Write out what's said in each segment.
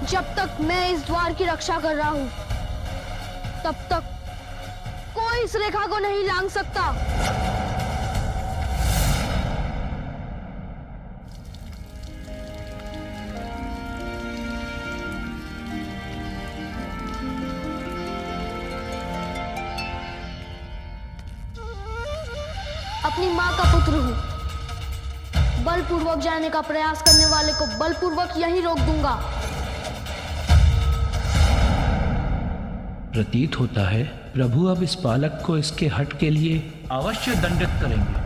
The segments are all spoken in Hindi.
जब तक मैं इस द्वार की रक्षा कर रहा हूं, तब तक कोई इस रेखा को नहीं लांघ सकता। अपनी मां का पुत्र हूं, बलपूर्वक जाने का प्रयास करने वाले को बलपूर्वक यहीं रोक दूंगा। प्रतीत होता है प्रभु अब इस बालक को इसके हठ के लिए अवश्य दंडित करेंगे।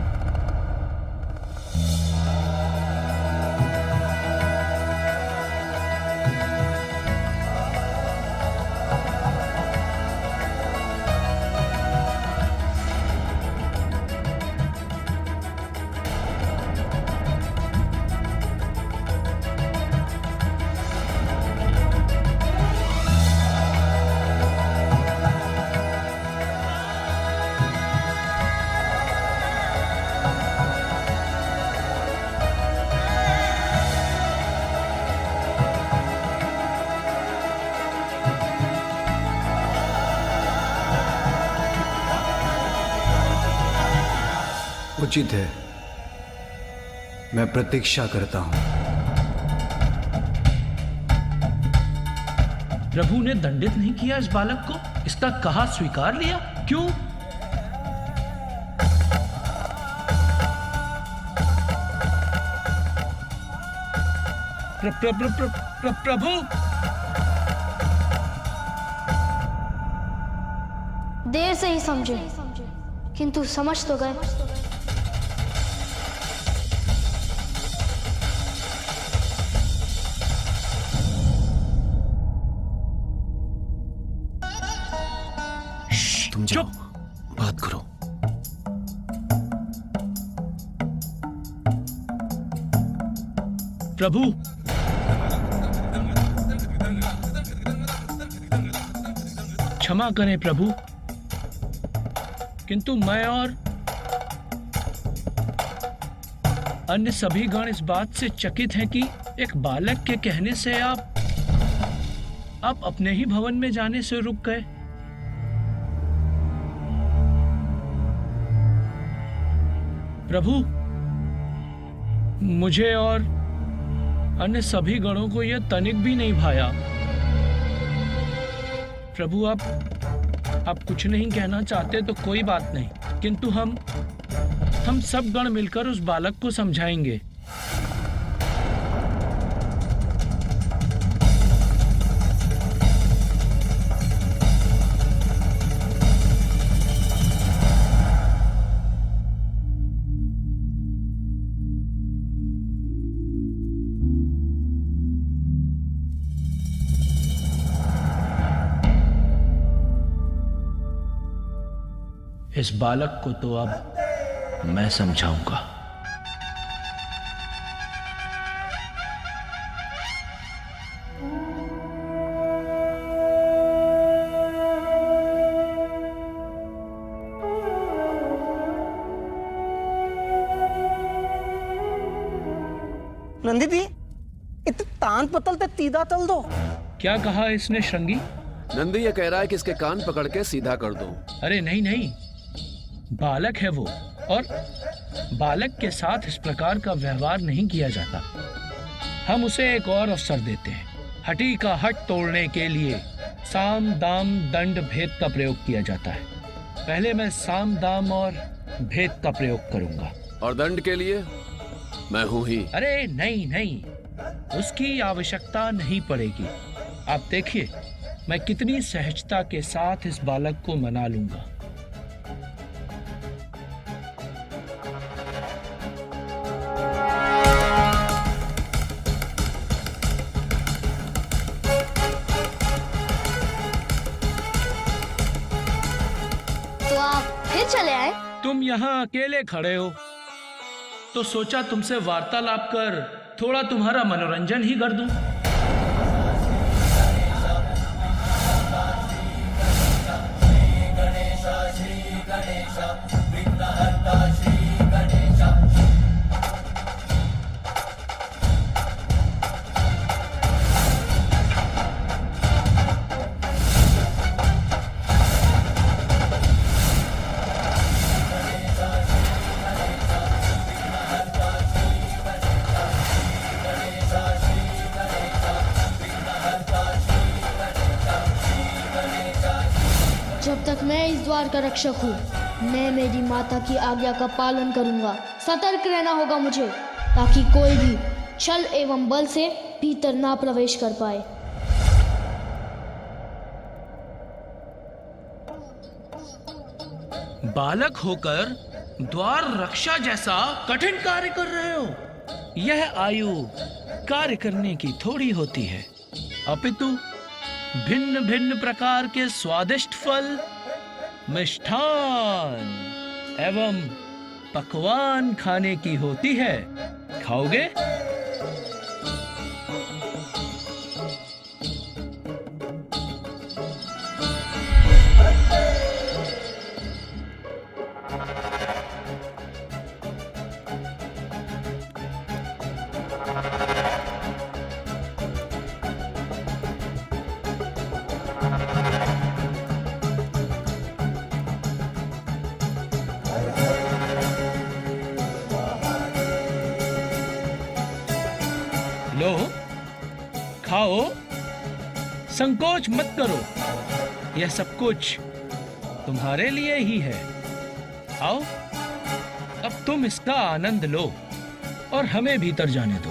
उचित है, मैं प्रतीक्षा करता हूं। प्रभु ने दंडित नहीं किया इस बालक को, इसका कहा स्वीकार लिया, क्यों? प्रभु, देर से ही समझे, किंतु समझ तो गए। तुम जाओ, बात करो। प्रभु, क्षमा करें प्रभु, किंतु मैं और अन्य सभी गण इस बात से चकित हैं कि एक बालक के कहने से आप अपने ही भवन में जाने से रुक गए। प्रभु, मुझे और अन्य सभी गणों को यह तनिक भी नहीं भाया। प्रभु, आप कुछ नहीं कहना चाहते तो कोई बात नहीं, किंतु हम सब गण मिलकर उस बालक को समझाएंगे। इस बालक को तो अब मैं समझाऊंगा। नंदी दी, इतने तान पतल ते तीदा तल दो। क्या कहा इसने श्रृंगी? नंदी ये कह रहा है कि इसके कान पकड़ के सीधा कर दो। अरे नहीं नहीं, बालक है वो, और बालक के साथ इस प्रकार का व्यवहार नहीं किया जाता। हम उसे एक और अवसर देते हैं। हठी का हट तोड़ने के लिए साम दाम दंड भेद का प्रयोग किया जाता है। पहले मैं साम दाम और भेद का प्रयोग करूंगा। और दंड के लिए मैं हूं ही। अरे नहीं नहीं, उसकी आवश्यकता नहीं पड़ेगी। आप देखिए मैं कितनी सहजता के साथ इस बालक को मना लूंगा। तो आप फिर चले आए? तुम यहाँ अकेले खड़े हो तो सोचा तुमसे वार्तालाप कर थोड़ा तुम्हारा मनोरंजन ही कर दूं। मैं इस द्वार का रक्षक हूँ। मैं मेरी माता की आज्ञा का पालन करूंगा। सतर्क रहना होगा मुझे, ताकि कोई भी छल एवं बल से भीतर ना प्रवेश कर पाए। बालक होकर द्वार रक्षा जैसा कठिन कार्य कर रहे हो। यह आयु कार्य करने की थोड़ी होती है, अपितु भिन्न भिन्न प्रकार के स्वादिष्ट फल, मिष्ठान एवं पकवान खाने की होती है। खाओगे? लो, खाओ, संकोच मत करो। यह सब कुछ तुम्हारे लिए ही है। आओ, अब तुम इसका आनंद लो और हमें भीतर जाने दो।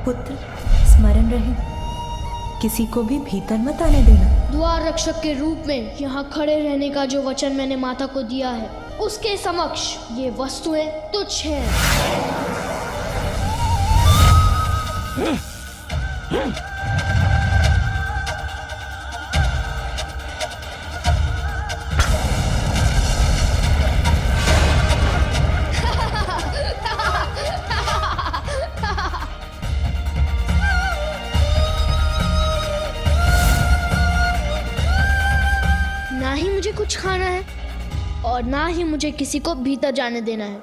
पुत्र, स्मरण रहे, किसी को भी भीतर मत आने देना। द्वार रक्षक के रूप में यहाँ खड़े रहने का जो वचन मैंने माता को दिया है, उसके समक्ष ये वस्तुएं तुच्छ हैं। ना ही मुझे कुछ खाना है और ना ही मुझे किसी को भीतर जाने देना है।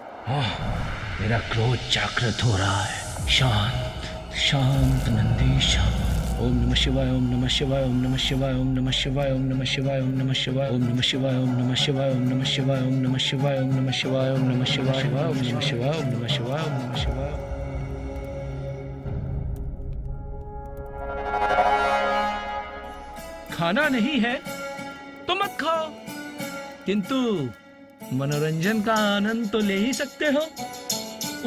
मेरा क्रोध जागृत हो रहा है। शांत शांत नंदीश। ओम नमः शिवाय, ओम नमः शिवाय, ओम नमः शिवाय, ओम नमः शिवाय, ओम नमः शिवाय, ओम नमः शिवाय, ओम नमः शिवाय, ओम नमः शिवाय, ओम नमः शिवाय, ओम नमः शिवाय, ओम नमः शिवाय, ओम नमः शिवाय, ओम नमः शिवाय, ओम नमः शिवाय, ओम नमः शिवाय। खाना नहीं है तो मत खाओ, किंतु मनोरंजन का आनंद तो ले ही सकते हो।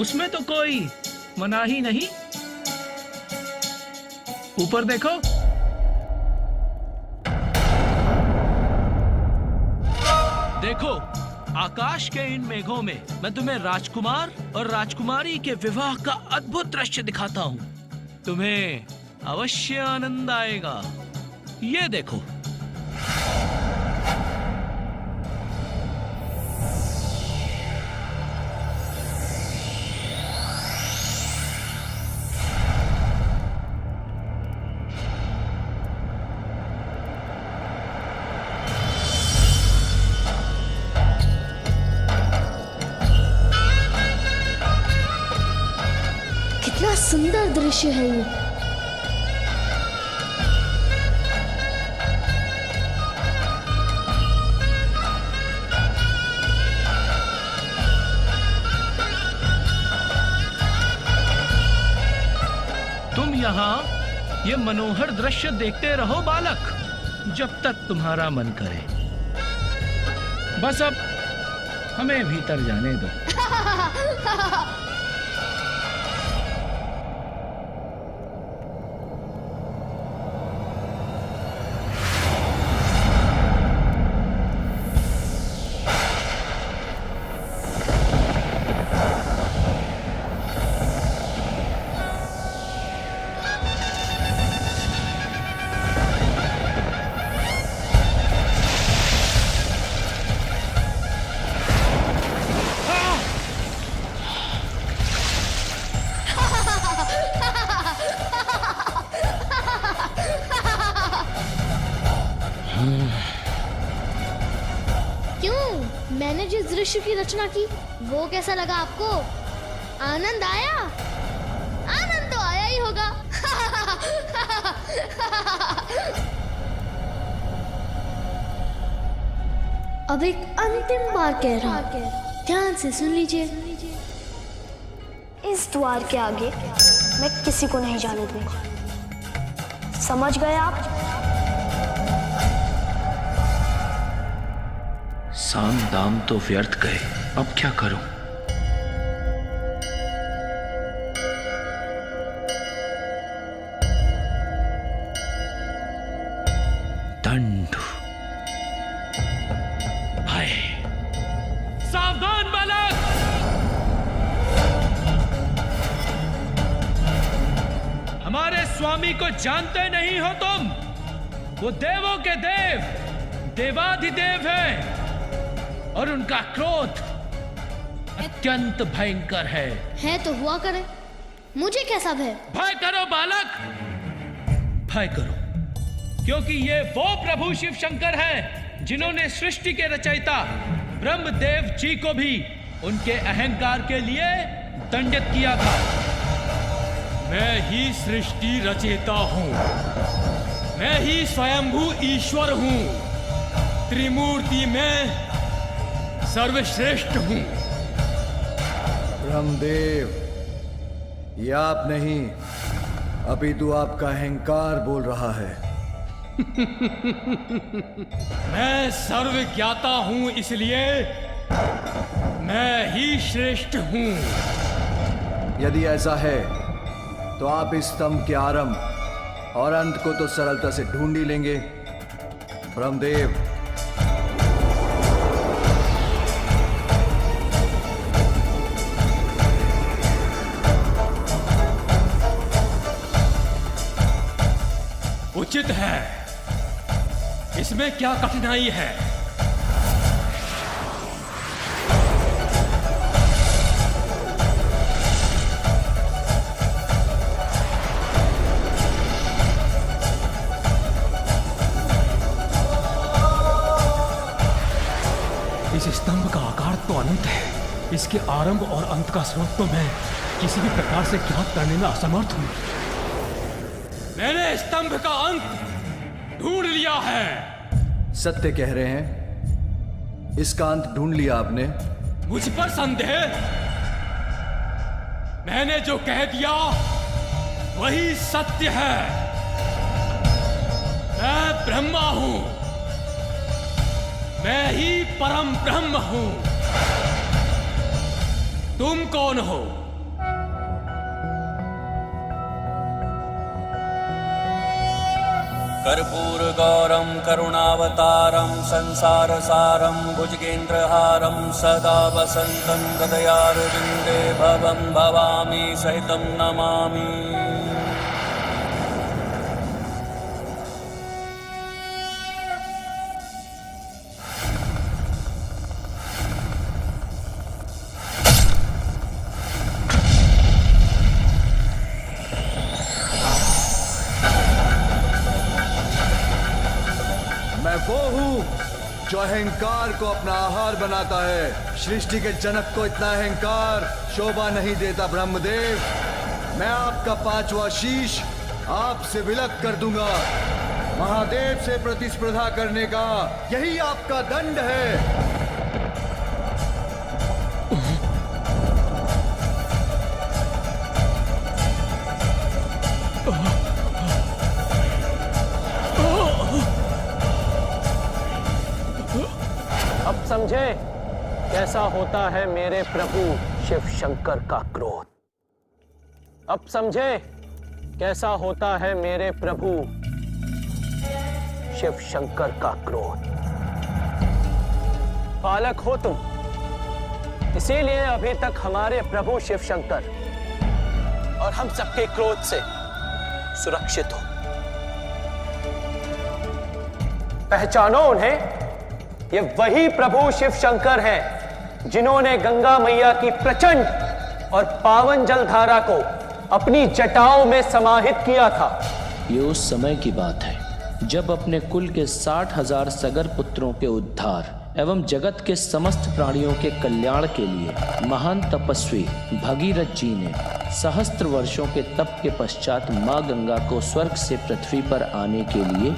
उसमें तो कोई मनाही नहीं। ऊपर देखो, देखो आकाश के इन मेघों में मैं तुम्हें राजकुमार और राजकुमारी के विवाह का अद्भुत दृश्य दिखाता हूँ। तुम्हें अवश्य आनंद आएगा। ये देखो। कितना सुंदर दृश्य है ये। तुम यहाँ ये मनोहर दृश्य देखते रहो बालक, जब तक तुम्हारा मन करे। बस अब हमें भीतर जाने दो। क्यों? मैंने जिस दृश्य की रचना की वो कैसा लगा आपको? आनंद आया? आनंद तो आया ही होगा। अब एक अंतिम बार कह रहा हूं, ध्यान से सुन लीजिए। इस द्वार के आगे मैं किसी को नहीं जाने दूंगा। समझ गए आप? साम दाम तो व्यर्थ गए, अब क्या करूं? दंड। हाय, सावधान बालक! हमारे स्वामी को जानते नहीं हो तुम? वो देवों के देव, देवाधिदेव हैं और उनका क्रोध अत्यंत भयंकर है तो हुआ करे, मुझे कैसा भय? भय करो बालक, भय करो, क्योंकि ये वो प्रभु शिव शंकर हैं जिन्होंने सृष्टि के रचयिता ब्रह्मदेव जी को भी उनके अहंकार के लिए दंडित किया था। मैं ही सृष्टि रचयिता हूँ, मैं ही स्वयंभू ईश्वर हूँ, त्रिमूर्ति में सर्वश्रेष्ठ हूँ। ब्रह्मदेव, ये आप नहीं, अभी तो आपका अहंकार बोल रहा है। मैं सर्वज्ञाता हूँ, इसलिए मैं ही श्रेष्ठ हूँ। यदि ऐसा है तो आप इस स्तंभ के आरंभ और अंत को तो सरलता से ढूंढ ही लेंगे। ब्रह्मदेव, उचित है, इसमें क्या कठिनाई है? इस स्तंभ का आकार तो अनंत है, इसके आरंभ और अंत का स्रोत तो मैं किसी भी प्रकार से ज्ञात करने में असमर्थ हूं। मैंने स्तंभ का अंत ढूंढ लिया है। सत्य कह रहे हैं? इसका अंत ढूंढ लिया आपने? मुझ पर संदेह? मैंने जो कह दिया वही सत्य है। मैं ब्रह्मा हूं, मैं ही परम ब्रह्म हूं। तुम कौन हो? कर्पूरगौरं करुणावतारं संसारसारं भुजगेन्द्रहारं सदा वसन्तं हृदयारविन्दे भवं भवामि सहितं नमामि। वो हूँ जो अहंकार को अपना आहार बनाता है। सृष्टि के जनक को इतना अहंकार शोभा नहीं देता। ब्रह्मदेव, मैं आपका पांचवा शीश आपसे विलग कर दूंगा। महादेव से प्रतिस्पर्धा करने का यही आपका दंड है। अब समझे कैसा होता है मेरे प्रभु शिव शंकर का क्रोध। अब समझे कैसा होता है मेरे प्रभु शिव शंकर का क्रोध। बालक हो तुम, इसीलिए अभी तक हमारे प्रभु शिव शंकर और हम सबके क्रोध से सुरक्षित हो। पहचानो उन्हें, ये वही प्रभु शिव शंकर हैं जिन्होंने गंगा मैया की प्रचंड और पावन जलधारा को अपनी जटाओं में समाहित किया था। ये उस समय की बात है जब अपने कुल के 60,000 सगर पुत्रों के उद्धार एवं जगत के समस्त प्राणियों के कल्याण के लिए महान तपस्वी भगीरथ जी ने सहस्त्र वर्षों के तप के पश्चात माँ गंगा को स्वर्ग से पृथ्वी पर आने के लिए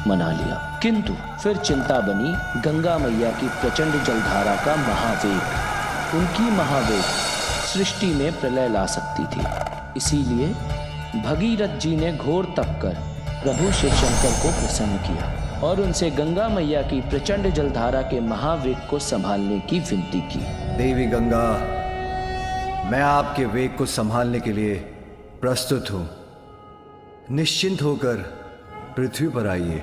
मना लिया। किंतु फिर चिंता बनी गंगा मैया की प्रचंड जलधारा का महावेग। उनकी महावेग सृष्टि में प्रलय ला सकती थी। इसीलिए भगीरथ जी ने घोर तप कर प्रभु शिव शंकर को प्रसन्न किया और उनसे गंगा मैया की प्रचंड जलधारा के महावेग को संभालने की विनती की। देवी गंगा, मैं आपके वेग को संभालने के लिए प्रस्तुत हूं। निश्चिंत होकर पृथ्वी पर आइए।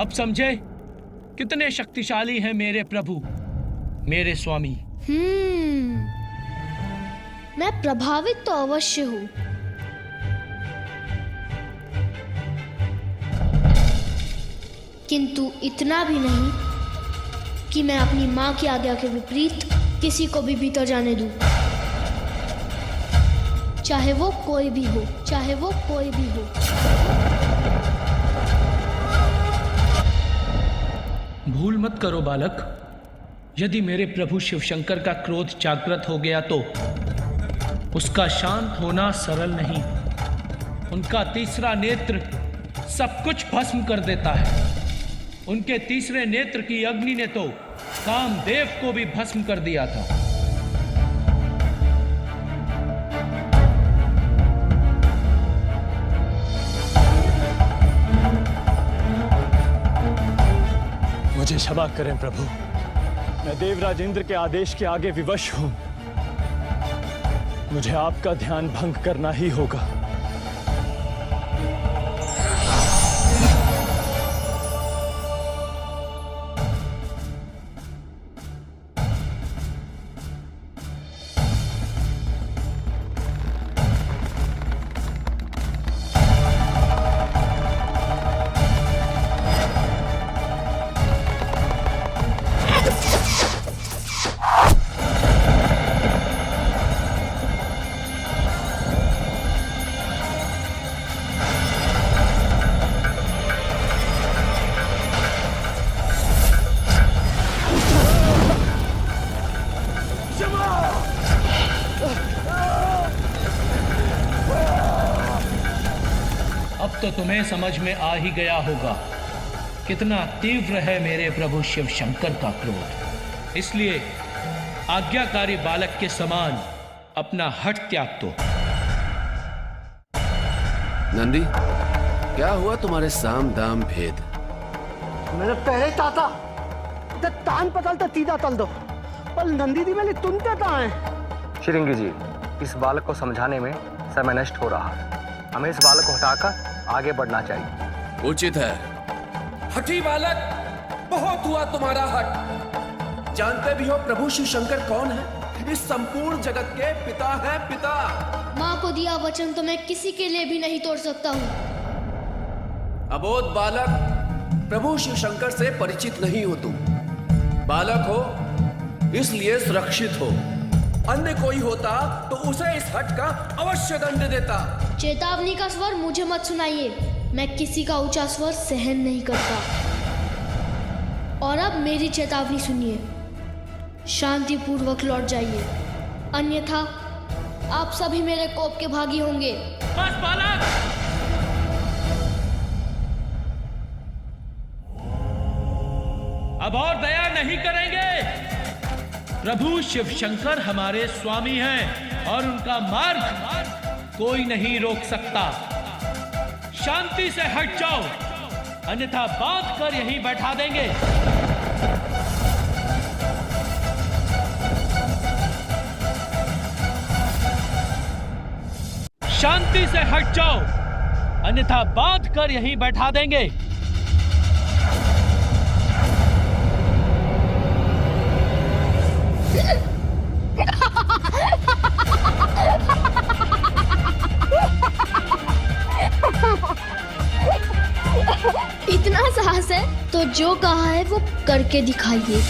अब समझे कितने शक्तिशाली हैं मेरे प्रभु, मेरे स्वामी। मैं प्रभावित तो अवश्य हूं, किंतु इतना भी नहीं कि मैं अपनी मां की आज्ञा के विपरीत किसी को भी भीतर जाने दूं, चाहे वो कोई भी हो, चाहे वो कोई भी हो। भूल मत करो बालक, यदि मेरे प्रभु शिव शंकर का क्रोध जागृत हो गया तो उसका शांत होना सरल नहीं। उनका तीसरा नेत्र सब कुछ भस्म कर देता है। उनके तीसरे नेत्र की अग्नि ने तो कामदेव को भी भस्म कर दिया था। मुझे क्षमा करें प्रभु, मैं देवराज इंद्र के आदेश के आगे विवश हूं। मुझे आपका ध्यान भंग करना ही होगा। तो तुम्हें समझ में आ ही गया होगा कितना तीव्र है मेरे प्रभु शिव शंकर का क्रोध। इसलिए आज्ञाकारी बालक के समान अपना हठ त्याग दो। नंदी, क्या हुआ तुम्हारे साम दाम भेद? मैंने पहले ताता तान पतल तो तीदा तल दो, पर नंदी दी मैंने तुम क्या है? श्रृंगी जी, इस बालक को समझाने में समय नष्ट हो रहा है। हमें इस बालक को हटाकर आगे बढ़ना चाहिए। उचित है। हठी बालक, बहुत हुआ तुम्हारा हट। जानते भी हो प्रभु शिव शंकर कौन है? इस संपूर्ण जगत के पिता है, पिता। माँ को दिया वचन तो मैं किसी के लिए भी नहीं तोड़ सकता हूँ। अबोध बालक, प्रभु शिव शंकर से परिचित नहीं हो तुम। बालक हो इसलिए सुरक्षित हो। अन्य कोई होता तो उसे इस हट का अवश्य दंड देता। चेतावनी का स्वर मुझे मत सुनाइए। मैं किसी का ऊंचा स्वर सहन नहीं करता। और अब मेरी चेतावनी सुनिए, शांति पूर्वक लौट जाइए, अन्यथा आप सभी मेरे कोप के भागी होंगे। बस बालक! अब और दया नहीं करेंगे। प्रभु शिव शंकर हमारे स्वामी हैं और उनका मार्ग कोई नहीं रोक सकता। शांति से हट जाओ, अन्यथा बांध कर यहीं बैठा देंगे। शांति से हट जाओ, अन्यथा बांध कर यहीं बैठा देंगे। इतना साहस है तो जो कहा है वो करके दिखाइए।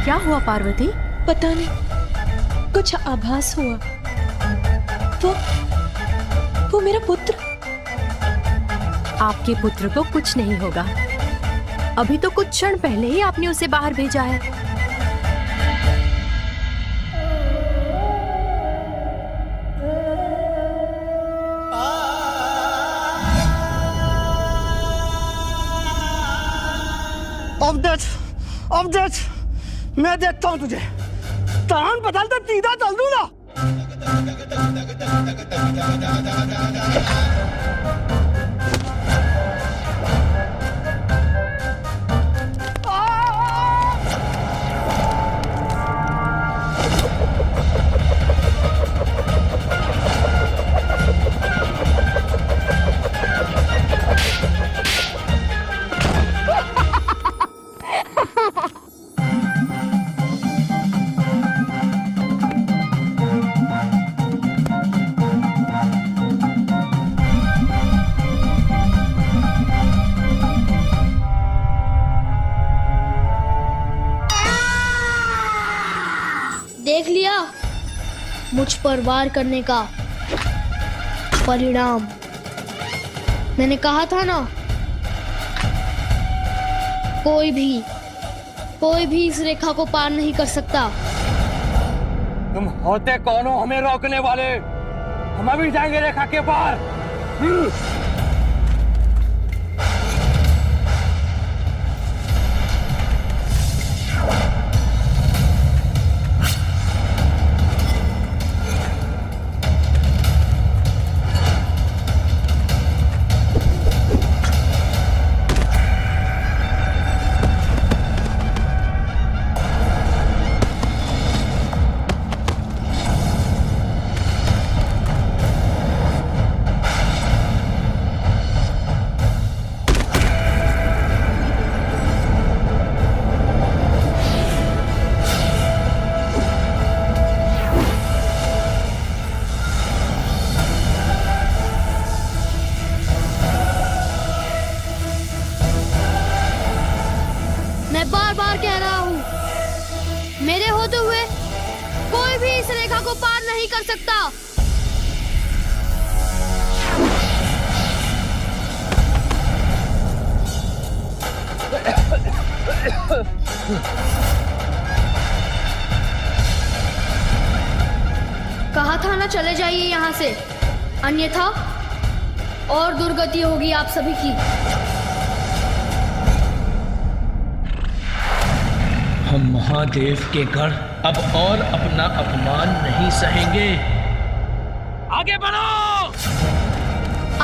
क्या हुआ पार्वती? पता नहीं, कुछ आभास हुआ। वो मेरा पुत्र। आपके पुत्र को कुछ नहीं होगा। अभी तो कुछ क्षण पहले ही आपने उसे बाहर भेजा है। अब देख, मैं देखता हूं तुझे। तान बदलता सीधा चल दूं ना। देख लिया मुझ पर वार करने का परिणाम। मैंने कहा था ना, कोई भी इस रेखा को पार नहीं कर सकता। तुम होते कौन हो हमें रोकने वाले? हम अभी जाएंगे रेखा के पार। नहीं कर सकता। कहा था ना चले जाइए यहाँ से, अन्यथा और दुर्गति होगी आप सभी की। हम महादेव के गढ़ अब और अपना अपमान नहीं सहेंगे। आगे बढ़ो।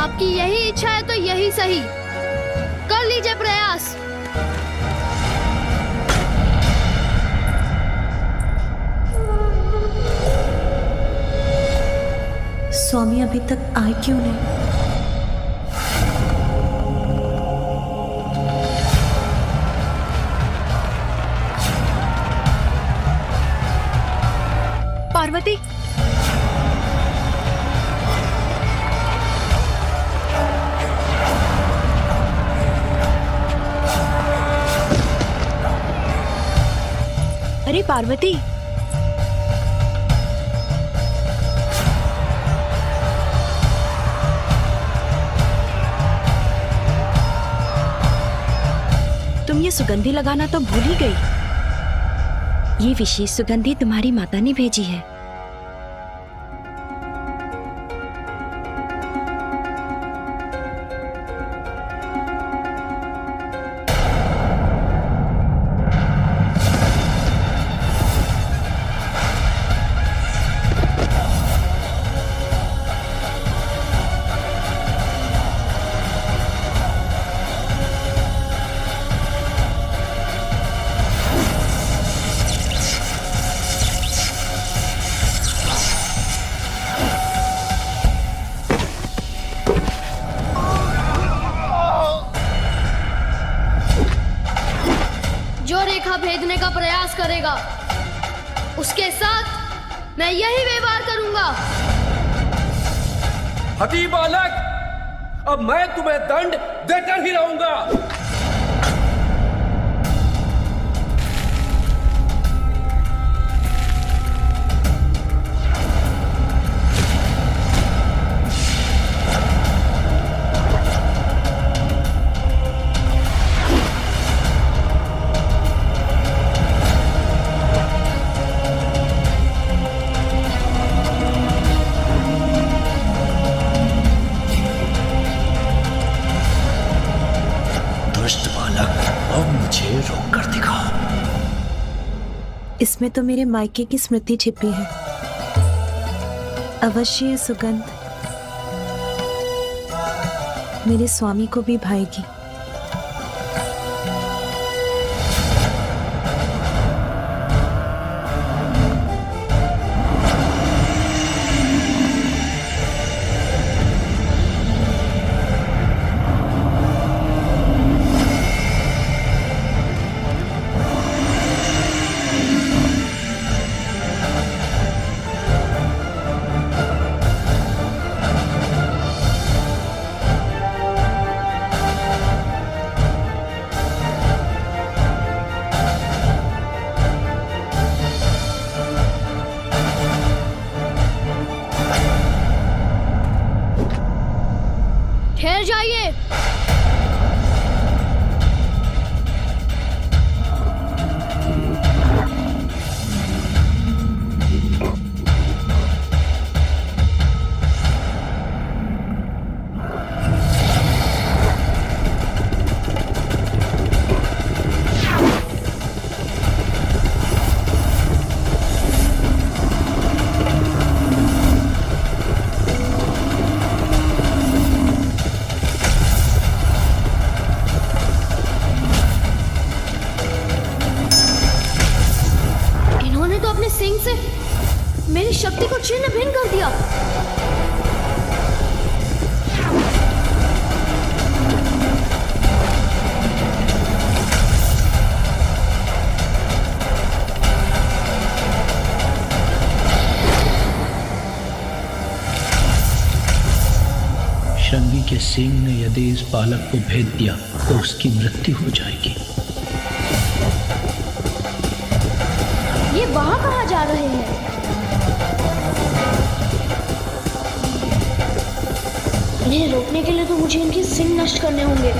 आपकी यही इच्छा है तो यही सही, कर लीजिए प्रयास। स्वामी अभी तक आए क्यों नहीं? पार्वती, अरे पार्वती, तुम ये सुगंधी लगाना तो भूल ही गई। ये विशेष सुगंधी तुम्हारी माता ने भेजी है। भेदने का प्रयास करेगा उसके साथ मैं यही व्यवहार करूंगा। हठी बालक, अब मैं तुम्हें दंड देकर ही रहूंगा। इसमें तो मेरे मायके की स्मृति छिपी है। अवश्य ये सुगंध मेरे स्वामी को भी भाएगी। ठहर जाइए। सिंह से मेरी शक्ति को छिन्न भिन्न कर दिया। शंगी के सिंह ने यदि इस बालक को भेद दिया तो उसकी मृत्यु हो जाएगी। ये वहां कहाँ जा रहे हैं? इन्हें रोकने के लिए तो मुझे इनके सिंग नष्ट करने होंगे।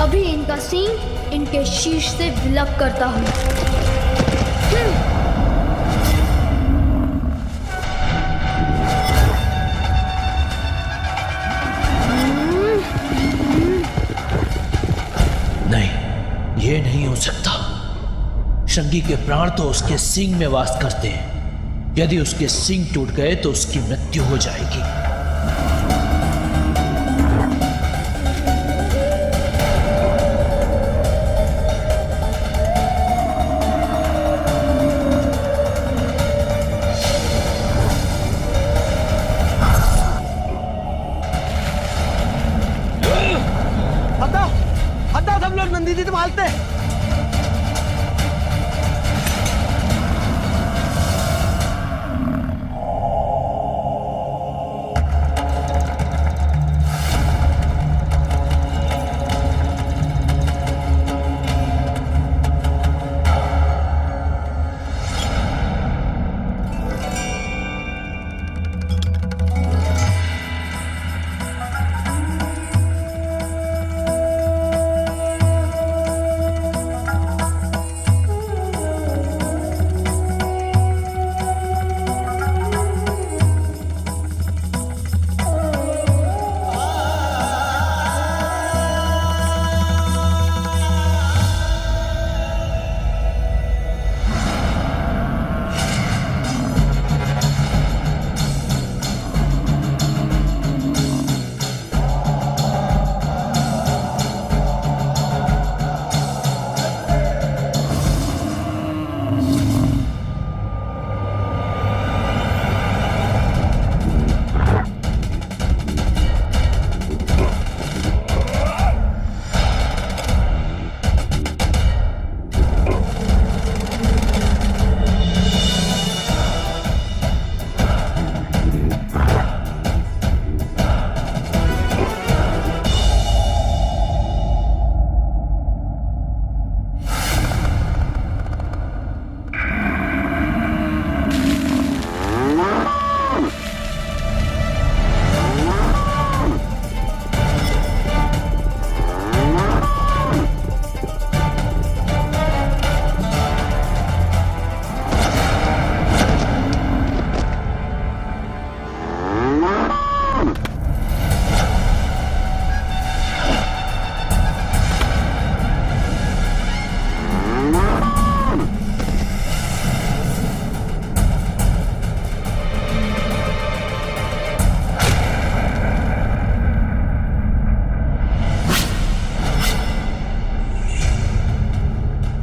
अभी इनका सींग इनके शीश से विलप करता हूँ। नहीं, ये नहीं हो सकता। शंगी के प्राण तो उसके सींग में वास करते हैं। यदि उसके सींग टूट गए तो उसकी मृत्यु हो जाएगी। हटाओ सब लोग, नंदी जी संभालते।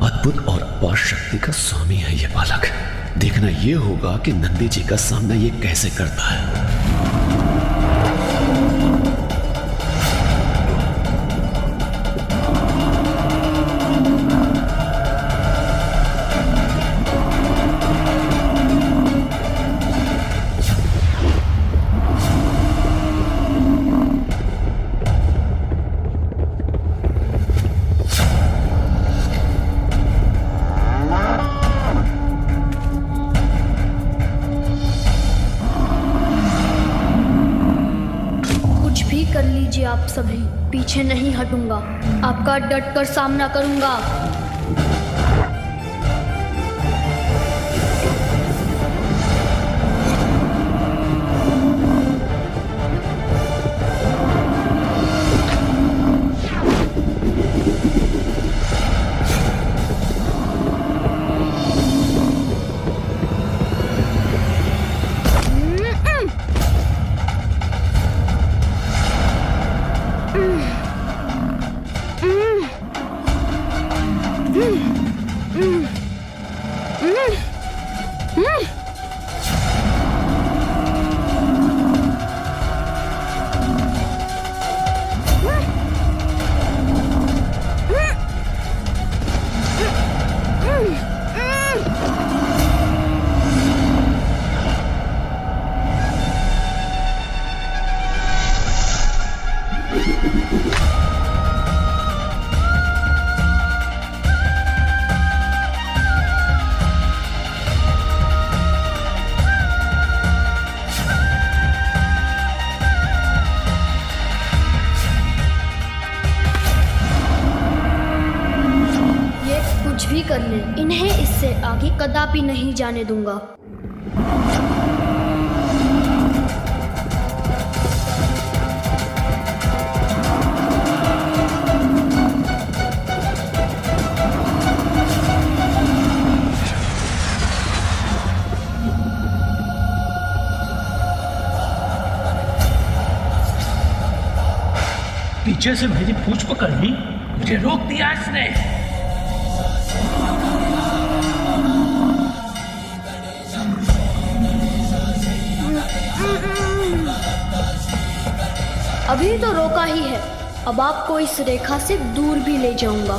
अद्भुत और अपार शक्ति का स्वामी है ये बालक। देखना ये होगा कि नंदी जी का सामना ये कैसे करता है। कर लीजिए आप सभी, पीछे नहीं हटूंगा। आपका डटकर सामना करूंगा। उन्हें इससे आगे कदापि नहीं जाने दूंगा। पीछे से मेरी पूंछ पकड़ ली, मुझे रोक दिया इसने। अभी तो रोका ही है, अब आपको इस रेखा से दूर भी ले जाऊंगा।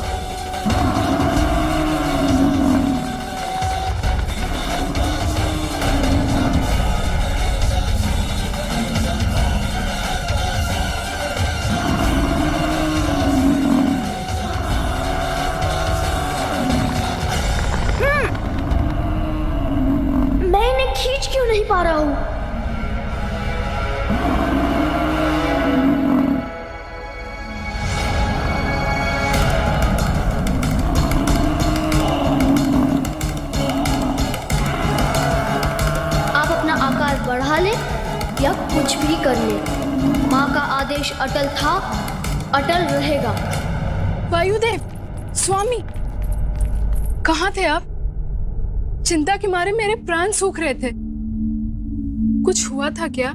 मैं इन्हें खींच क्यों नहीं पा रहा हूं? बढ़ा ले या कुछ भी कर ले, माँ का आदेश अटल था, अटल रहेगा। वायुदेव, स्वामी, कहाँ थे आप? चिंता के मारे मेरे प्राण सूख रहे थे। कुछ हुआ था क्या?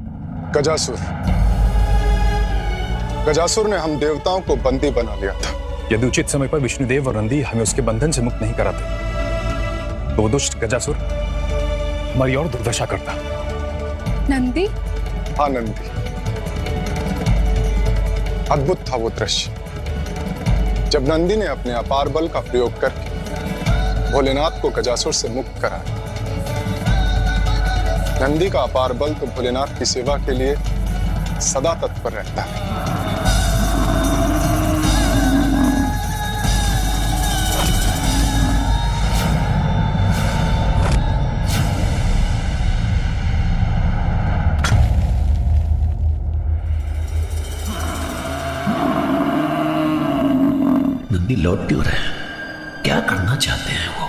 गजासुर ने हम देवताओं को बंदी बना लिया था। यदि उचित समय पर विष्णुदेव और नंदी हमें उसके बंधन से मुक्त नहीं कराते तो वो दुष्ट गजासुर हमारी और दुर्दशा करता। नंदी? हाँ, नंदी। अद्भुत था वो दृश्य जब नंदी ने अपने अपार बल का प्रयोग करके भोलेनाथ को गजासुर से मुक्त कराया। नंदी का अपार बल तो भोलेनाथ की सेवा के लिए सदा तत्पर रहता है। नंदी लौट क्यों रहे हैं? क्या करना चाहते हैं वो?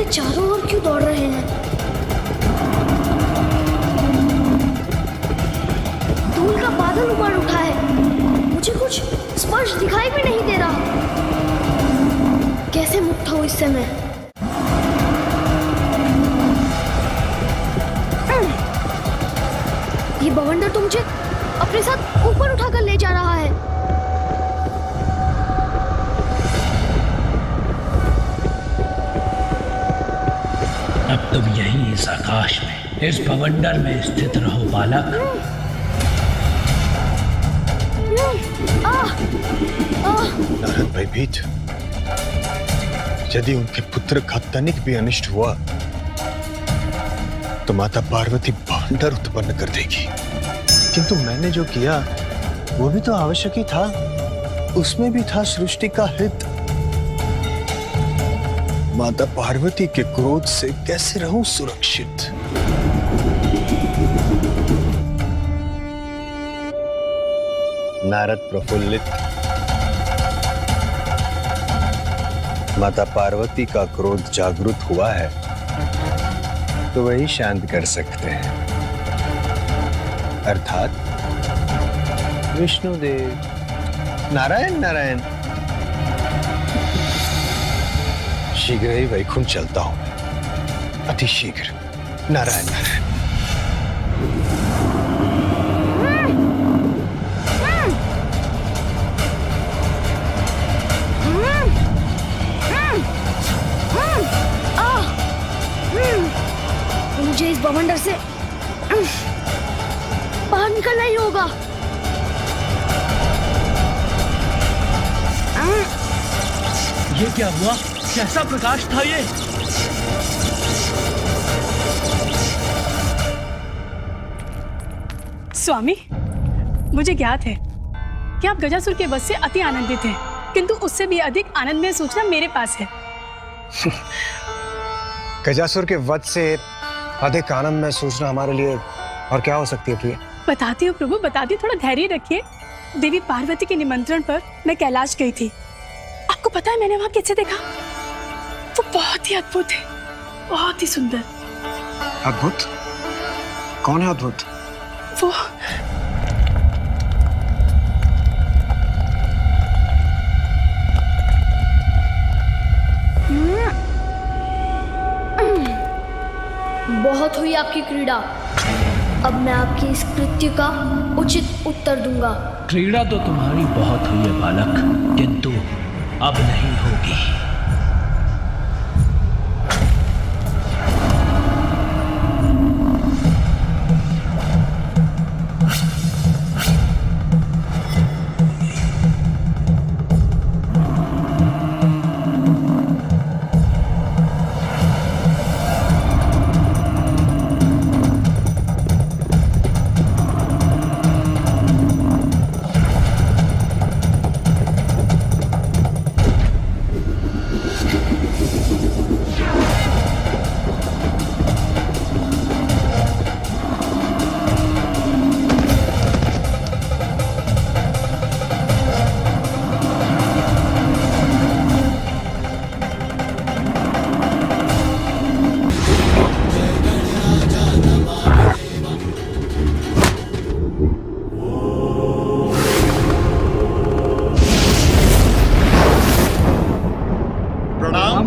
चारों ओर क्यों दौड़ रहे हैं? धूल का बादल उमड़ उठा है, मुझे कुछ स्पर्श दिखाई भी नहीं दे रहा। कैसे मुक्त हूं इससे मैं? ये बवंडर तो मुझे अपने साथ ऊपर उठाकर ले जा रहा है। अब तुम यहीं इस आकाश में, इस भवंडर में स्थित रहो बालक। नारद भयभीत, यदि उनके पुत्र का तनिक भी अनिष्ट हुआ तो माता पार्वती भवंडर उत्पन्न कर देगी। किंतु मैंने जो किया वो भी तो आवश्यक ही था, उसमें भी था सृष्टि का हित। माता पार्वती के क्रोध से कैसे रहूं सुरक्षित? नारद प्रफुल्लित। माता पार्वती का क्रोध जागृत हुआ है तो वही शांत कर सकते हैं, अर्थात विष्णुदेव। नारायण नारायण। शीघ्र ही वैकुंठ चलता हूं, अति शीघ्र। नारायण नारायण। मुझे इस बवंडर से बाहर निकलना ही होगा। ये क्या हुआ? कैसा प्रकाश था ये? स्वामी, मुझे ज्ञात है कि आप गजासुर के वध से अति आनंदित हैं, किंतु उससे भी अधिक आनंदमय सूचना मेरे पास है। गजासुर के वध से अधिक आनंद में सूचना हमारे लिए और क्या हो सकती है प्रिय? बताती हूँ प्रभु, बताती हूँ, थोड़ा धैर्य रखिए। देवी पार्वती के निमंत्रण पर मैं कैलाश गई थी। आपको पता है मैंने वहां कैसे देखा? वो बहुत ही अद्भुत है, बहुत ही सुंदर। अद्भुत? कौन है अद्भुत? वो बहुत हुई आपकी क्रीड़ा। अब मैं आपकी इस कृत्य का उचित उत्तर दूंगा। क्रीड़ा तो तुम्हारी बहुत हुई है बालक, किंतु अब नहीं होगी।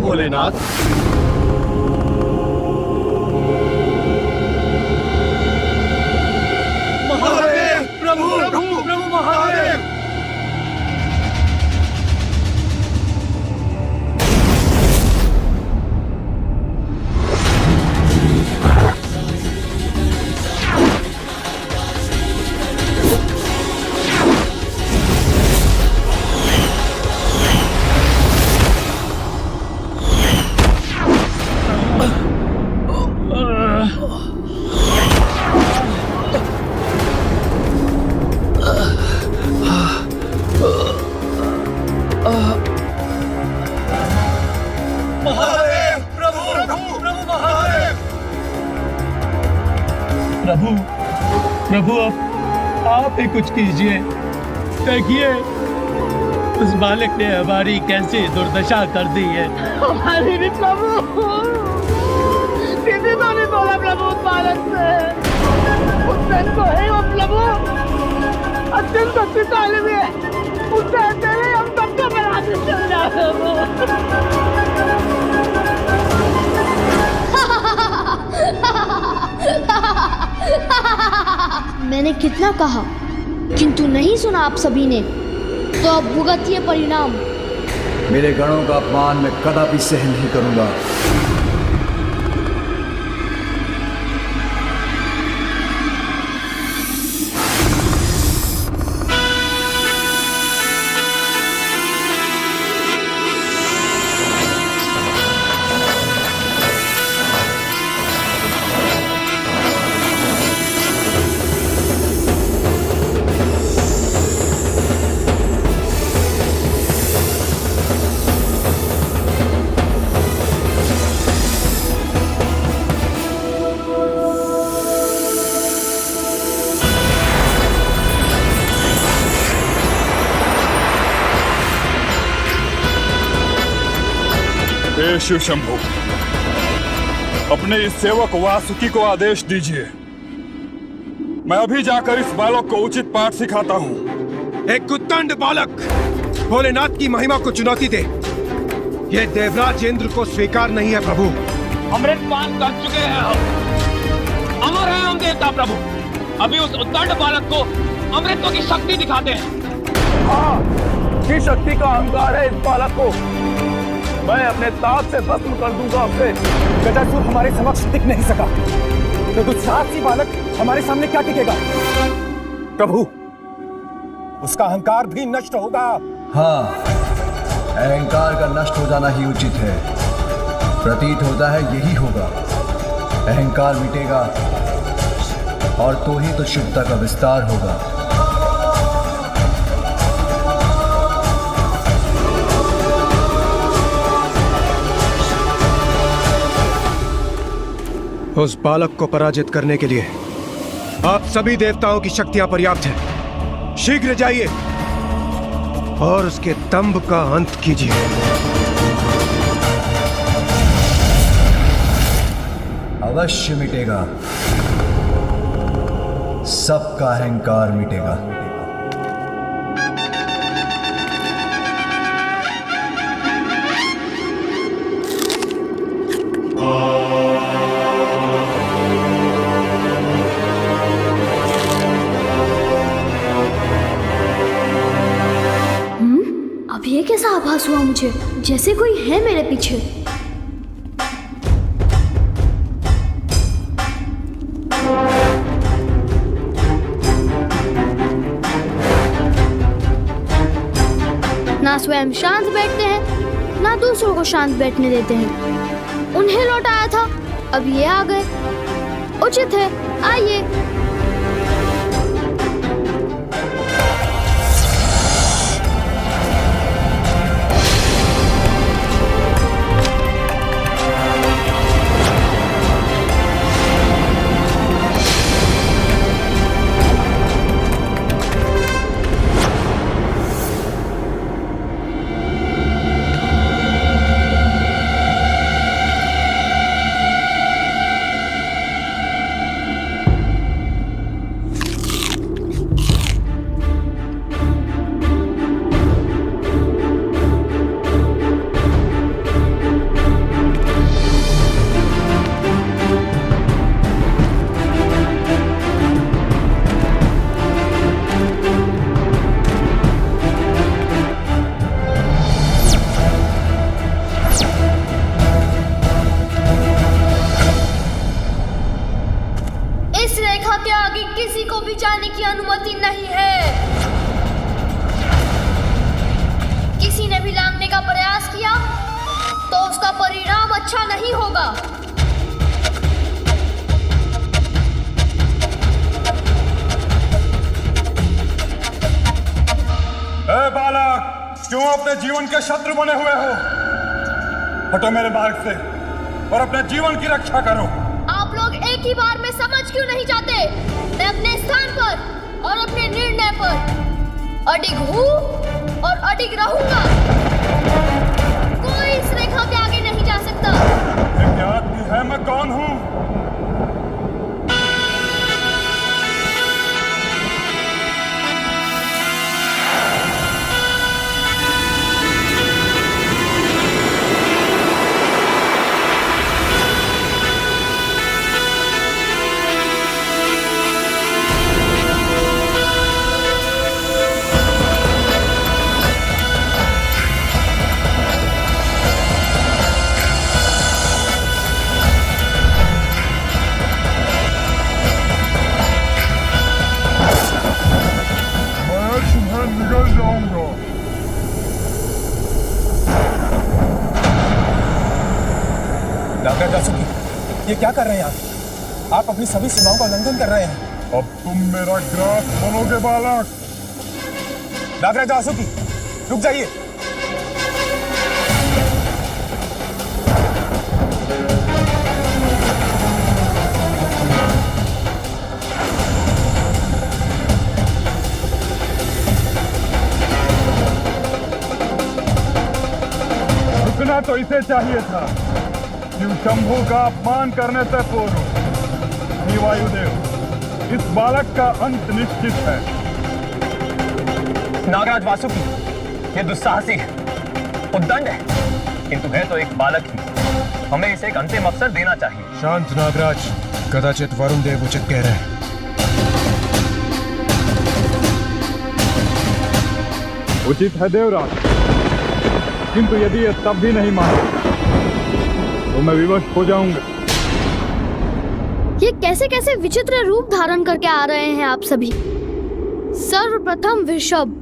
भोलेनाथ। महादेव, प्रभु प्रभु प्रभु महादेव। प्रभु आप ही कुछ कीजिए। देखिए उस बालक ने हमारी कैसी दुर्दशा कर दी है। हमारी भी प्रभु, किसी को नहीं बोला प्रभु उस बालक से। उससे तो है वो प्रभु, अत्यंत शक्तिशाली भी है। उससे अकेले हम सबको बना के चल जाए। मैंने कितना कहा किंतु नहीं सुना आप सभी ने, तो अब भुगतिए परिणाम। मेरे गणों का अपमान मैं कदापि सहन नहीं करूंगा। शिव शंभु, अपने इस सेवक वासुकी को आदेश दीजिए। मैं अभी जाकर इस बालक को उचित पाठ सिखाता हूँ। एक कुत्तंड बालक भोलेनाथ की महिमा को चुनौती दे, ये देवराज इंद्र को स्वीकार नहीं है प्रभु। अमृतपान कर चुके हैं हम, अमर है हम देवता प्रभु। अभी उस उद्दंड बालक को अमृतों की शक्ति दिखाते हैं। हाँ, की शक्ति का अहंकार है इस बालक को। मैं अपने ताप से भस्म कर दूंगा उसे। गजासुर हमारे समक्ष टिक नहीं सका, तो दुस्साहसी बालक हमारे सामने क्या टिकेगा? प्रभु, उसका अहंकार भी नष्ट होगा। हाँ, अहंकार का नष्ट हो जाना ही उचित है। प्रतीत होता है यही होगा। अहंकार मिटेगा और तो ही तो शुद्धता का विस्तार होगा। उस बालक को पराजित करने के लिए आप सभी देवताओं की शक्तियां पर्याप्त हैं। शीघ्र जाइए और उसके दंभ का अंत कीजिए। अवश्य मिटेगा, सबका अहंकार मिटेगा। अब ये कैसा आभास हुआ मुझे, जैसे कोई है मेरे पीछे। ना स्वयं शांत बैठते हैं, ना दूसरों को शांत बैठने देते हैं। उन्हें लौटाया था, अब ये आ गए। उचित है, आइए। किसी को भी जाने की अनुमति नहीं है। किसी ने भी लांघने का प्रयास किया तो उसका परिणाम अच्छा नहीं होगा। ए बालक, क्यों अपने जीवन के शत्रु बने हुए हो? हटो मेरे मार्ग से और अपने जीवन की रक्षा करो। आप लोग एक ही बार में समझ क्यों नहीं जाते? मैं अपने स्थान पर और अपने निर्णय पर अडिग हूँ और अडिग रहूंगा। कोई इस रेखा के आगे नहीं जा सकता। ज्ञात भी है मैं कौन हूँ? निकल जाऊंगा। डॉक्टर जासुकी, ये क्या कर रहे हैं आप? आप अपनी सभी सीमाओं का उल्लंघन कर रहे हैं। अब तुम मेरा ग्रास बनोगे बालक। डॉक्टर जासुकी, रुक जाइए। रुकना तो इसे चाहिए था। शिव शंभू का अपमान करने से पूर्व हे वायुदेव, इस बालक का अंत निश्चित है। नागराज वासुकी, ये दुस्साहसी है, उद्दंड है, किंतु है तो एक बालक ही। हमें इसे एक अंतिम अवसर देना चाहिए। शांत नागराज, कदाचित वरुण देव उचित कह रहे हैं। उचित है देवराज, किंतु यदि ये तब भी नहीं माने तो मैं विवश हो जाऊंगा। ये कैसे कैसे विचित्र रूप धारण करके आ रहे हैं आप सभी। सर्वप्रथम वृषभ,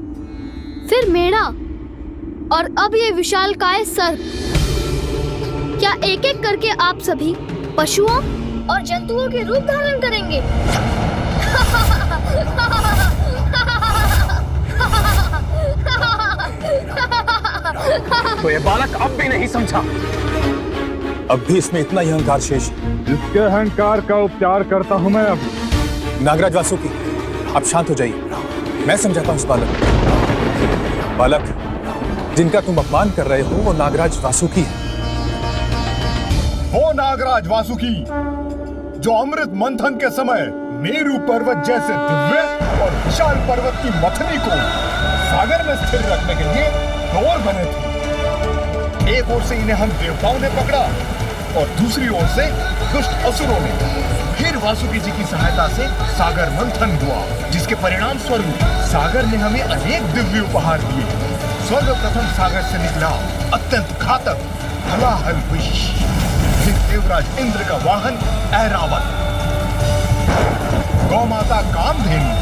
फिर मेढ़ा, और अब ये विशालकाय सर्प, क्या एक एक करके आप सभी पशुओं और जंतुओं के रूप धारण करेंगे? तो ये बालक अब भी नहीं समझा। अब भी इसमें इतना ही अहंकार शेष है। इसके अहंकार का उपचार करता हूं मैं अब। नागराज वासुकी, अब शांत हो जाइए, मैं समझाता हूं इस बालक जिनका तुम अपमान कर रहे हो वो नागराज वासुकी है। वो नागराज वासुकी जो अमृत मंथन के समय मेरू पर्वत जैसे दिव्य और विशाल पर्वत की मथनी को सागर में स्थिर रखने के लिए डोर बने थे। एक ओर से इन्हें हम देवताओं ने पकड़ा और दूसरी ओर से दुष्ट असुरों ने। फिर वासुकी जी की सहायता से सागर मंथन हुआ, जिसके परिणाम स्वरूप सागर ने हमें अनेक दिव्य उपहार दिए। सर्वप्रथम सागर से निकला अत्यंत घातक हलाहल विष, देवराज इंद्र का वाहन ऐरावत, गौमाता कामधेनु,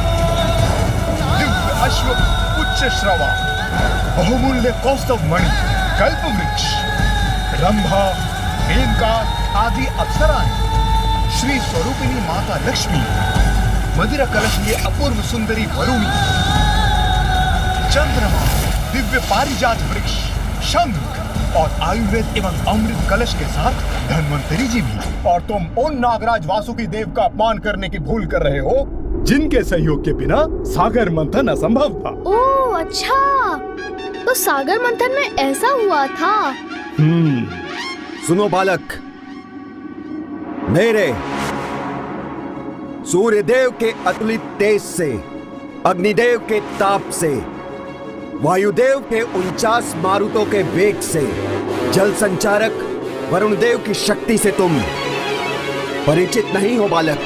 दिव्य अश्व उच्च श्रवा, बहुमूल्य कौस्तव मणि, कल्प वृक्ष, रंभा, मेनका आदि अप्सराएं, श्री स्वरूपिणी माता लक्ष्मी, मदिरा कलश लिए अपूर्व सुंदरी वरुणी, चंद्रमा, दिव्य पारिजात वृक्ष, शंख और आयुर्वेद एवं अमृत कलश के साथ धन्वंतरी जी भी। और तुम उन नागराज वासुकी देव का अपमान करने की भूल कर रहे हो जिनके सहयोग के बिना सागर मंथन असंभव था। ओह अच्छा, तो सागर मंथन में ऐसा हुआ था। सुनो बालक, मेरे सूर्यदेव के अतुलित तेज से, अग्निदेव के ताप से, वायुदेव के 49 मारुतों के वेग से, जल संचारक वरुण देव की शक्ति से तुम परिचित नहीं हो बालक।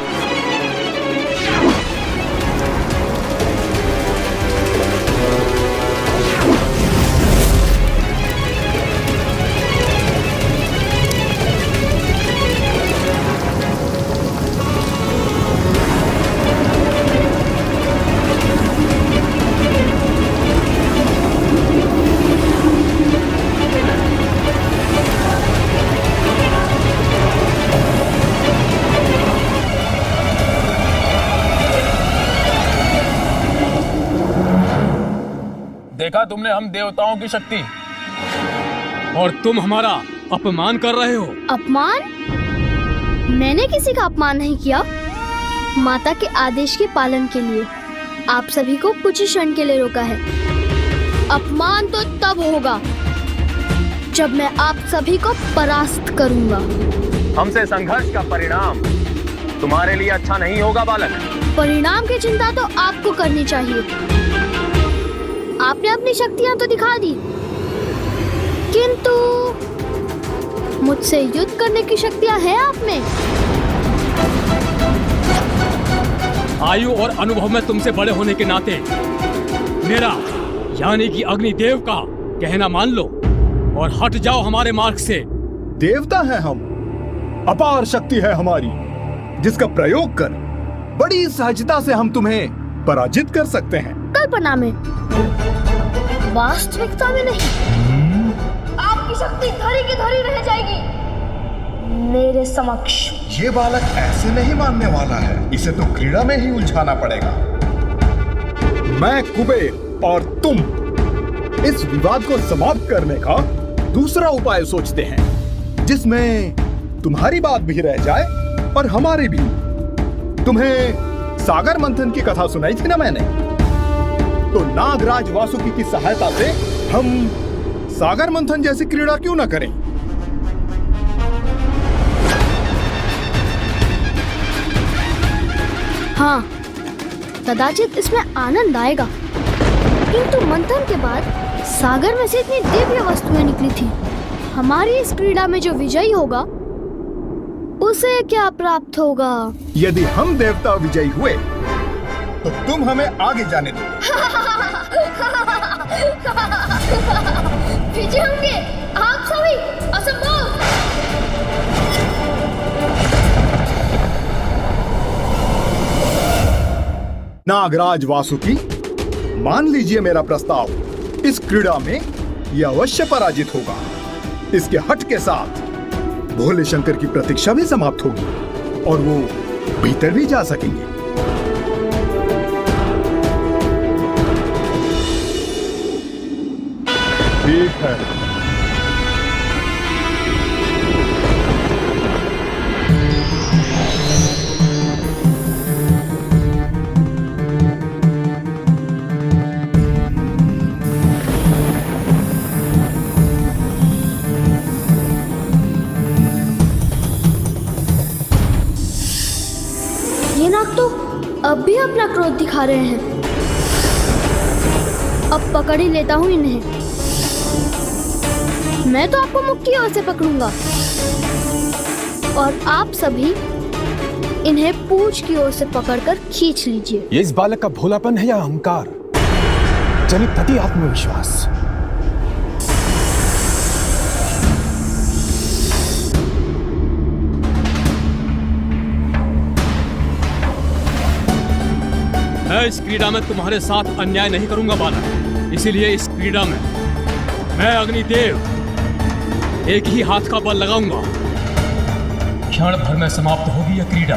देखा तुमने हम देवताओं की शक्ति, और तुम हमारा अपमान कर रहे हो। अपमान? मैंने किसी का अपमान नहीं किया। माता के आदेश के पालन के लिए आप सभी को कुछ ही क्षण के लिए रोका है। अपमान तो तब होगा जब मैं आप सभी को परास्त करूंगा। हमसे संघर्ष का परिणाम तुम्हारे लिए अच्छा नहीं होगा बालक। परिणाम की चिंता तो आपको करनी चाहिए। आपने अपनी शक्तियां तो दिखा दी, किंतु मुझसे युद्ध करने की शक्तियां हैं आप में। आयु और अनुभव में तुमसे बड़े होने के नाते मेरा यानी कि अग्निदेव का कहना मान लो और हट जाओ हमारे मार्ग से। देवता हैं हम, अपार शक्ति है हमारी, जिसका प्रयोग कर बड़ी सहजता से हम तुम्हें पराजित कर सकते हैं। कल्पना में, वास्तविकता में नहीं। आपकी शक्ति धरी की धरी रह जाएगी मेरे समक्ष। ये बालक ऐसे नहीं मानने वाला है, इसे तो क्रीड़ा में ही उलझाना पड़ेगा। मैं कुबेर और तुम इस विवाद को समाप्त करने का दूसरा उपाय सोचते हैं, जिसमें तुम्हारी बात भी रह जाए और हमारी भी। तुम्हें सागर मंथन की कथा सुनाई थी ना मैंने, तो नागराज वासुकी की सहायता से हम सागर मंथन जैसी क्रीड़ा क्यों ना करें? हाँ, कदाचित इसमें आनंद आएगा, किंतु मंथन के बाद सागर में से इतनी दिव्य वस्तुएं निकली थी। हमारी इस क्रीड़ा में जो विजयी होगा उसे क्या प्राप्त होगा? यदि हम देवता विजयी हुए तो तुम हमें आगे जाने दो। विजय होंगे आप सभी? असंभव। नागराज वासुकी, मान लीजिए मेरा प्रस्ताव। इस क्रीड़ा में यह अवश्य पराजित होगा। इसके हट के साथ भोले शंकर की प्रतीक्षा भी समाप्त होगी और वो भीतर भी जा सकेंगे। ठीक है। ये नाग तो अब भी अपना क्रोध दिखा रहे हैं। अब पकड़ ही लेता हूँ इन्हें। मैं तो आपको मुख की ओर से पकड़ूंगा और आप सभी इन्हें पूंछ की ओर से पकड़कर खींच लीजिए। ये इस बालक का भोलापन है या अहंकार जनित प्रति आत्मविश्वास? मैं इस क्रीड़ा में तुम्हारे साथ अन्याय नहीं करूंगा बालक। इसीलिए इस क्रीड़ा में मैं अग्निदेव एक ही हाथ का बल लगाऊंगा। क्षण भर में समाप्त होगी यह क्रीड़ा।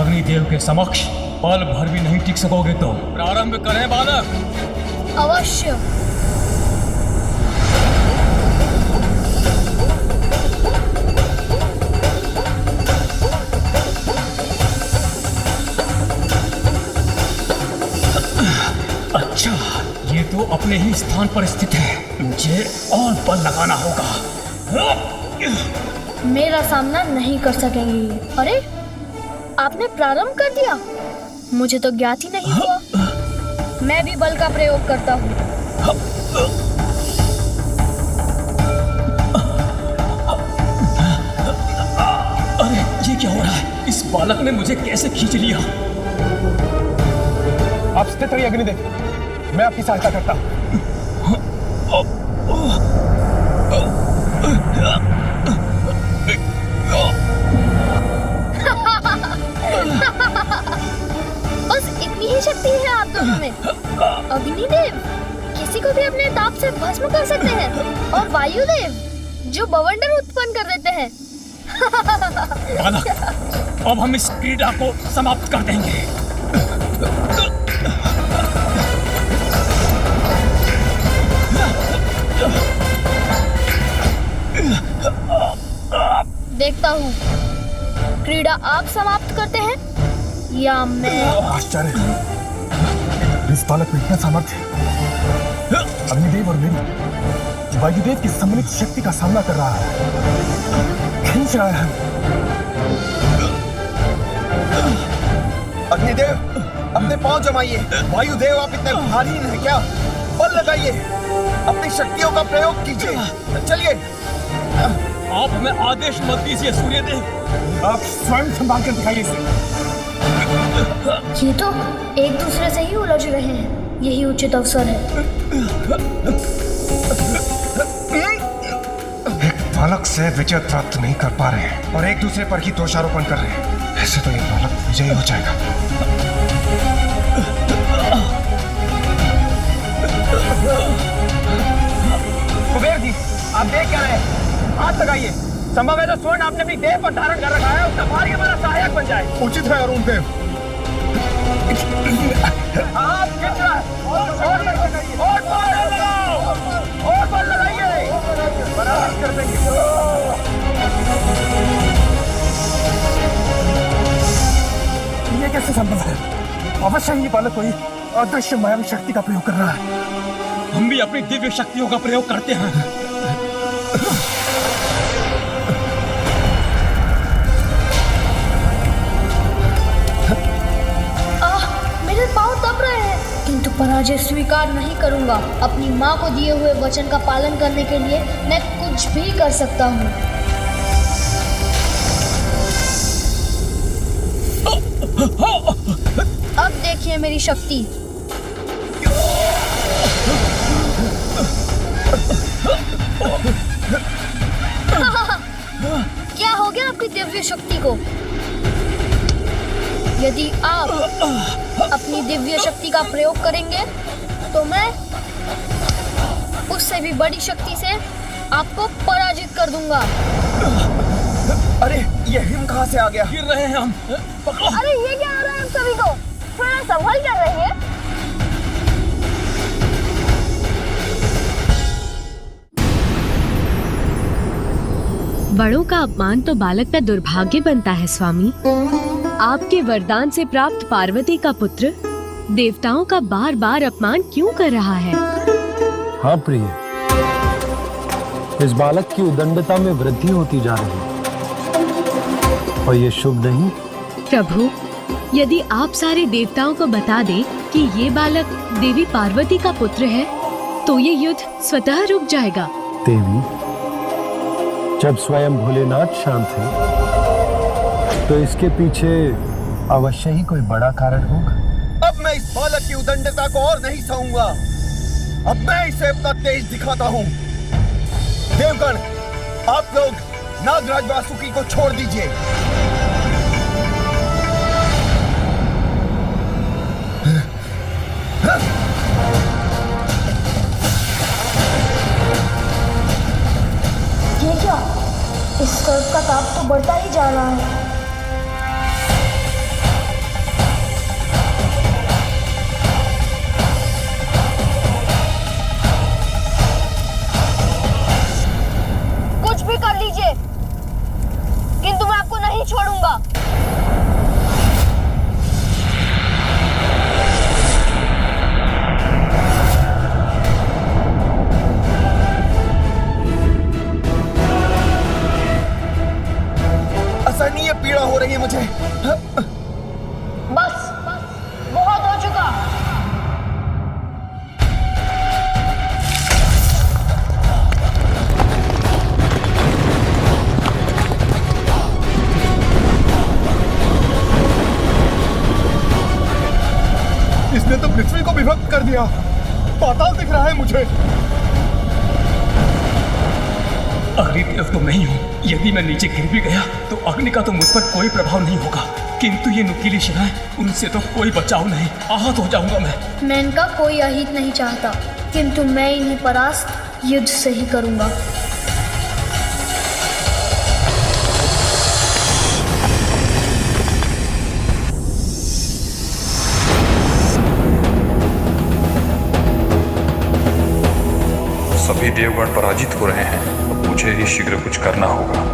अग्निदेव के समक्ष पल भर भी नहीं टिक सकोगे तुम। प्रारंभ करें बालक। अवश्य। अच्छा, ये तो अपने ही स्थान पर स्थित है। मुझे और बल लगाना होगा। मेरा सामना नहीं कर सकेंगे। अरे, आपने प्रारंभ कर दिया। मुझे तो ज्ञात ही नहीं हुआ। मैं भी बल का प्रयोग करता हूँ। अरे, ये क्या हो रहा है? इस बालक ने मुझे कैसे खींच लिया? आप स्थित रहिए अग्निदेव, मैं आपकी सहायता करता हूँ। बस इतनी ही शक्ति है आप दोनों में। अग्निदेव किसी को भी अपने ताप से भस्म कर सकते हैं और वायुदेव जो बवंडर उत्पन्न कर देते हैं। बालक, अब हम इस क्रीड़ा को समाप्त कर देंगे। देखता हूँ क्रीड़ा आप समाप्त करते हैं या मैं। आश्चर्य है, इस बालक में इतना सामर्थ्य है। अग्निदेव और मेरी वायुदेव की सम्मिलित शक्ति का सामना कर रहा है, खींच रहा है। अग्निदेव अपने पांव जमाइए। वायुदेव आप इतने भारी हैं क्या? बल लगाइए, अपनी शक्तियों का प्रयोग कीजिए। चलिए। आप हमें आदेश मत दीजिए सूर्यदेव, आप स्वयं संभाल कर दिखाइए इसे। ये तो एक दूसरे से ही उलझ रहे हैं। यही उचित अवसर है। एक बालक से विजय प्राप्त नहीं कर पा रहे हैं और एक दूसरे पर ही दोषारोपण कर रहे हैं। ऐसे तो ये बालक विजयी हो जाएगा। कुबेर जी, आप देख क्या रहे हैं? हाथ लगाइए। संभव है जो स्वर्ण आपने अपनी देह पर धारण कर रखा है उसका भारी हमारा सहायक बन जाए। उचित है अरुण देव। आप खींच रहा है। और बल लगाइए। बराबर कर देंगे। ये कैसे संभव है? अवश्य ही बालक कोई अदृश्य मायावी शक्ति का प्रयोग कर रहा है। हम भी अपनी दिव्य शक्तियों का प्रयोग करते हैं। मेरे पांव दब रहे हैं, किंतु पराजय स्वीकार नहीं करूंगा। अपनी माँ को दिए हुए वचन का पालन करने के लिए मैं कुछ भी कर सकता हूँ। अब देखिए मेरी शक्ति। क्या हो गया आपकी दिव्य शक्ति को? यदि आप अपनी दिव्य शक्ति का प्रयोग करेंगे तो मैं उससे भी बड़ी शक्ति से आपको पराजित कर दूंगा। अरे ये हिम कहाँ से आ गया? गिर रहे हैं हम। अरे ये क्या आ रहा है हम सभी को? थोड़ा संभल कर रहिए। बड़ों का अपमान तो बालक का दुर्भाग्य बनता है स्वामी। आपके वरदान से प्राप्त पार्वती का पुत्र देवताओं का बार बार अपमान क्यों कर रहा है? हाँ प्रिय, इस बालक की उदंडता में वृद्धि होती जा रही है और ये शुभ नहीं। प्रभु, यदि आप सारे देवताओं को बता दें कि ये बालक देवी पार्वती का पुत्र है, तो ये युद्ध स्वतः रुक जाएगा। देवी, जब स्वयं भोलेनाथ शांत है, तो इसके पीछे अवश्य ही कोई बड़ा कारण होगा। अब मैं इस बालक की उदंडता को और नहीं सहूंगा। अब मैं इसे अपना तेज दिखाता हूँ। देवगण, आप लोग नागराज वासुकी को छोड़ दीजिए। ये क्या? इस सर्प का ताप तो बढ़ता ही जा रहा है। कुछ भी कर लीजिए, किंतु मैं आपको नहीं छोड़ूंगा। असहनीय पीड़ा हो रही है मुझे। बस बहुत हो चुका। इसने तो पृथ्वी को विभक्त कर दिया। पाताल दिख रहा है मुझे। अग्निदेव तो नहीं हूँ। यदि मैं नीचे गिर भी गया तो अग्नि का तो मुझ पर कोई प्रभाव नहीं होगा, किंतु ये नुकीली शिलाएं, उनसे तो कोई बचाव नहीं। आहत हो जाऊंगा मैं इनका कोई अहित नहीं चाहता, किंतु मैं इन्हें परास्त युद्ध से ही करूंगा। सभी देवगण पराजित हो रहे हैं, अब मुझे ही शीघ्र कुछ करना होगा।